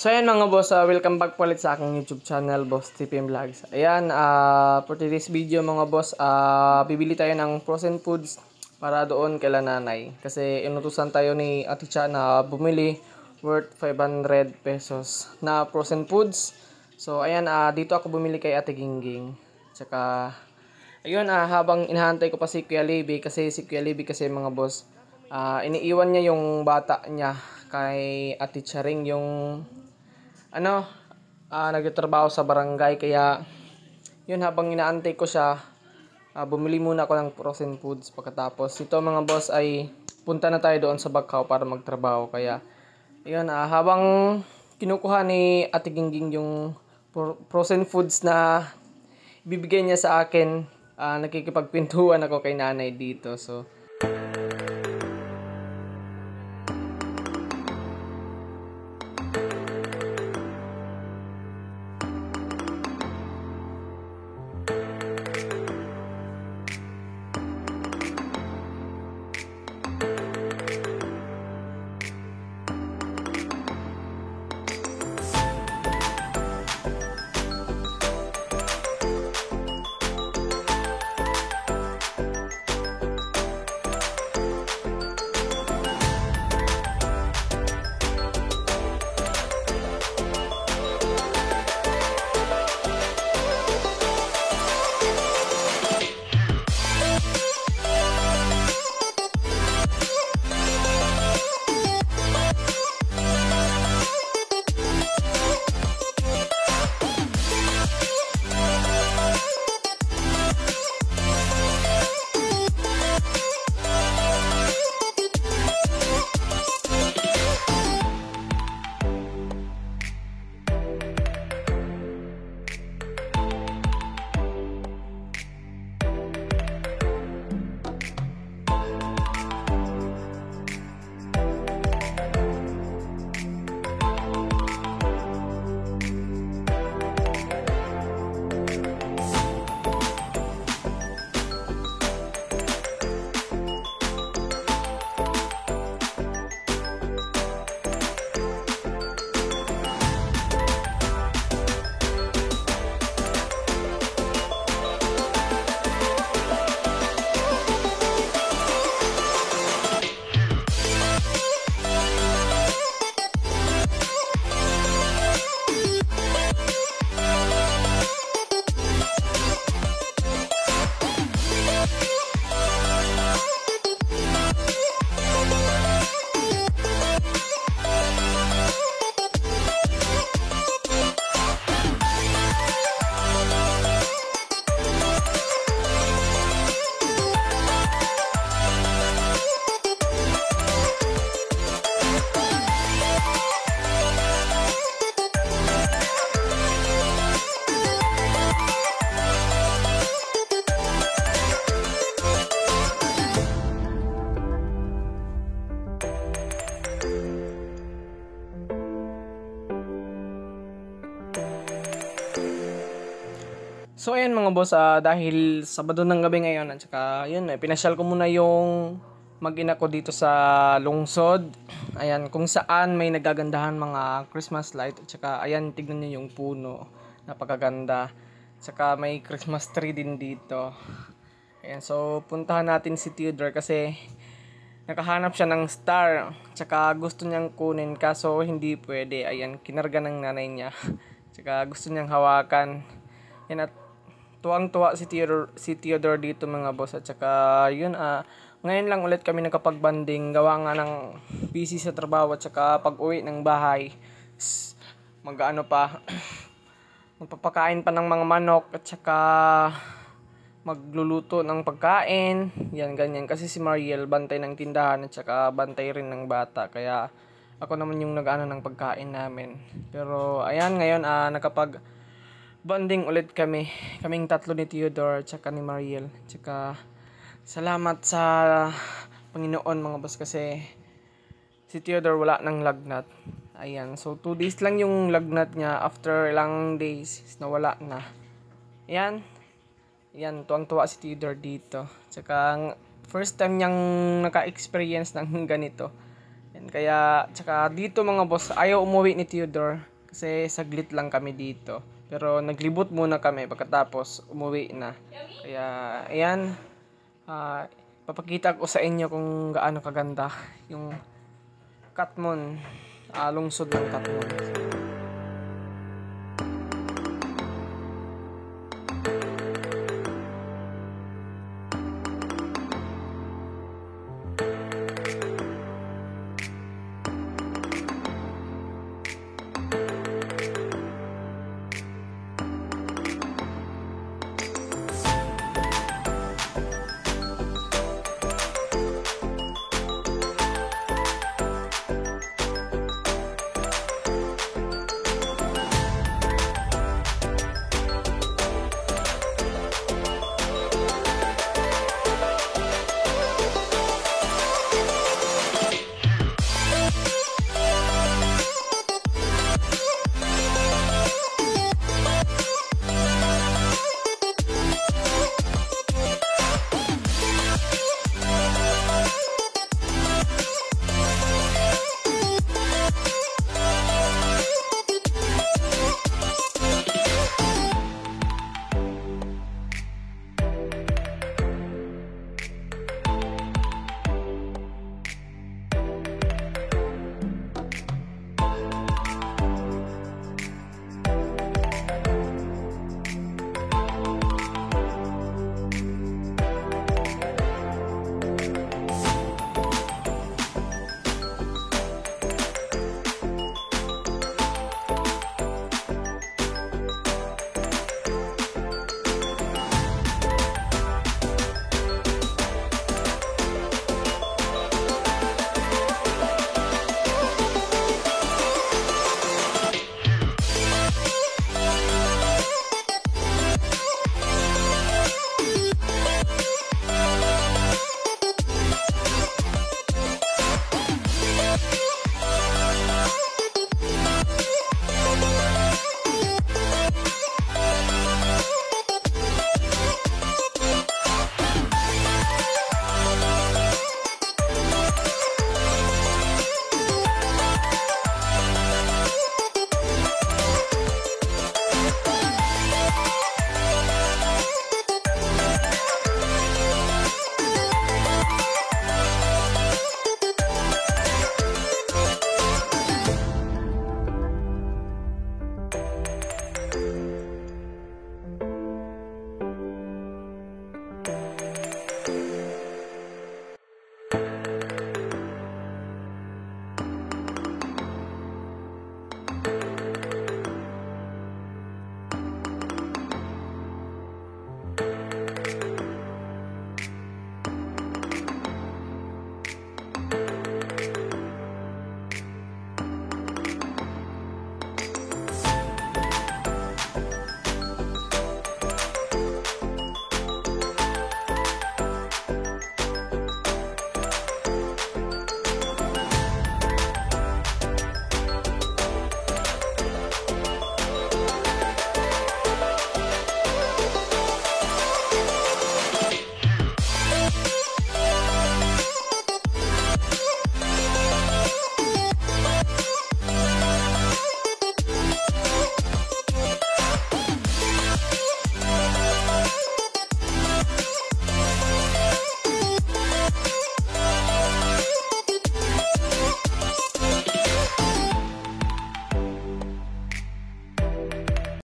So ayan mga boss, welcome back po ulit sa aking YouTube channel, Boss TPM Vlogs. Ayan, for today's video mga boss, bibili tayo ng frozen foods para doon kay nanay. Kasi inutusan tayo ni Ate Cha na bumili worth 500 pesos na frozen foods. So ayan, dito ako bumili kay Ate Gingging. Tsaka, ayun, habang inahantay ko pa si Kuya Libby, kasi si Kuya Libby kasi mga boss, iniiwan niya yung bata niya kay Ate Charing, yung nagtatrabaho sa barangay. Kaya yun, habang inaantay ko siya, bumili muna ako ng frozen foods. Pagkatapos ito mga boss ay punta na tayo doon sa Bacau para magtrabaho. Kaya yun, habang kinukuha ni Ate Gingging yung frozen foods na ibibigay niya sa akin, nakikipagpintuan ako kay nanay dito. So ayan mga boss, dahil Sabado ng gabi ngayon, at saka yun, pinasyal ko muna yung mag-ina ko dito sa lungsod. Ayan, kung saan may nagagandahan mga Christmas light. At saka ayan, tignan niyo yung puno, napakaganda. At saka may Christmas tree din dito. Ayan, so puntahan natin si Theodore kasi nakahanap siya ng star. At saka gusto niyang kunin kaso hindi pwede. Ayan, kinarga ng nanay niya. At saka gusto niyang hawakan. Yan, at tuwang-tuwa si Theodore dito mga boss. At saka yun, ngayon lang ulit kami nakapag-banding, gawa nga ng busy sa trabaho. At saka pag uwi ng bahay, magpapakain pa ng mga manok. At saka magluluto ng pagkain, yan ganyan. Kasi si Mariel bantay ng tindahan at saka bantay rin ng bata. Kaya ako naman yung nag-ano ng pagkain namin. Pero ayan, ngayon nakapag-banding ulit kaming tatlo ni Theodore at saka ni Mariel. At saka salamat sa Panginoon mga boss, kasi si Theodore wala ng lagnat. Ayan, so 2 days lang yung lagnat niya, after ilang days nawala na. Ayan, tuwang-tuwa si Theodore dito. Tsaka first time niyang naka-experience ng ganito. Yan, kaya tsaka dito mga boss, ayaw umuwi ni Theodore. Kasi saglit lang kami dito. Pero naglibot muna kami pagkatapos umuwi na. Kaya ayan, papakita ko sa inyo kung gaano kaganda yung Katmon, lungsod ng Katmon.